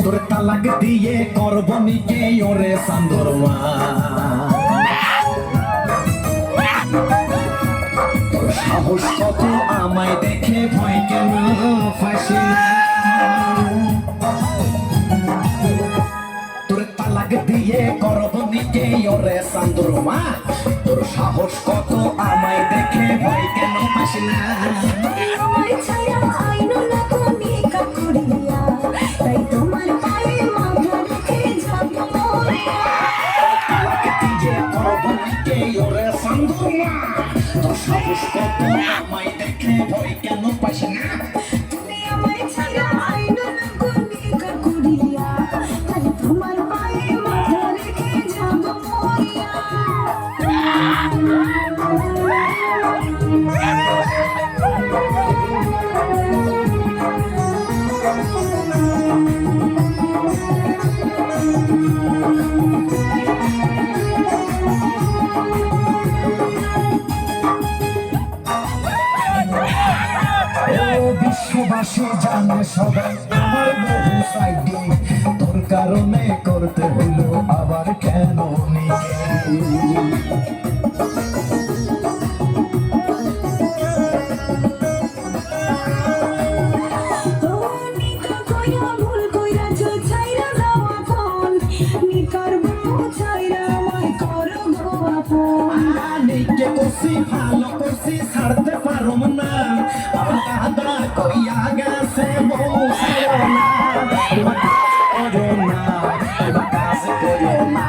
তোর তালাক দিয়ে করব নিকে ওরে সান্দরমা তোর সাহস কত আমায় দেখে ভয় কেন ফাঁসি না তোর তালাক দিয়ে করব নিকে ওরে সান্দরমা তোর সাহস কত আমায় দেখে ভয় কেন ফাঁসি না আমায় ছায়া আইনো না কোনি কাকুরিয়া তাই তোমার পায়ে মাথা রেখে যাব মরিয়া তালাক দিয়ে করব নিকে ওরে সান্দরমা তোর সাহস কত আমায় দেখে ভয় কেন ফাঁসি না তুমি আমায় ছায়া আইনো না কোনি কাকুরিয়া তাই তোমার পায়ে মাথা রেখে যাব মরিয়া বিশ্ববাসী জানে সবাই আমার বহু সাইডে তোর কারণে করতে হলো আবার কেন নিজে করছি ভালো করছি ছাড়তে পারো না আমার দাদা কইয়া গেছে বউ ছাড়ো না এবার কাজ করো না এবার কাজ করো না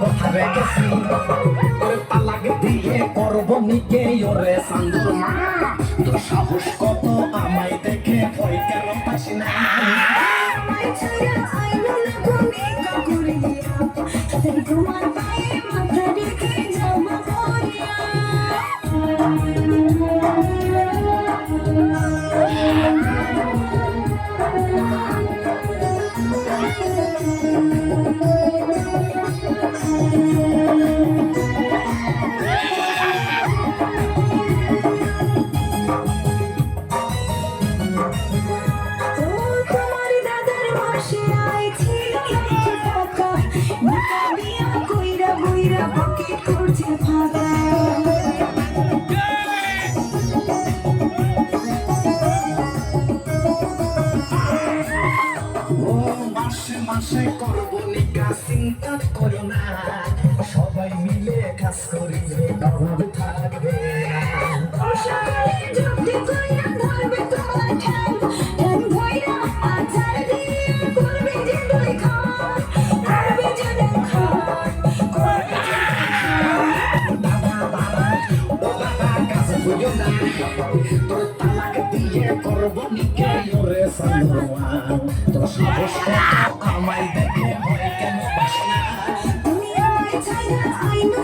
কোথায় গেছি তোর তালাক দিয়ে করবো নিকে ওরে সান্দরমা তোর সাহস কত আমায় দেখে ভয় কেন পাসি না তোমার পায়ে মাথা রেখে যাব মরিয়া তোমার দাদার মাসে আইছিল টাকা বিয়া কইরা বইরা পকেট করছে ফাঁকা ও মাসে মাসে করবো নিকা চিন্তা করো না সবাই মিলে কাজ করিলে অভাব থাকবে সকালে জলদি কইরা ধরবে তোমার ঠ্যাং ঠ্যাং ধইরা আচার দিয়ে করবে যে দুই খান করবে যে দুই খান করবে যে কাজ বুঝো না তোর তালাক দিয়ে করবো নিকে ওরে সান্দরমা তোর সাহস কত আমায় দেখে ভয় কেন পাস না তুমি আমায় ছাইরা আইনো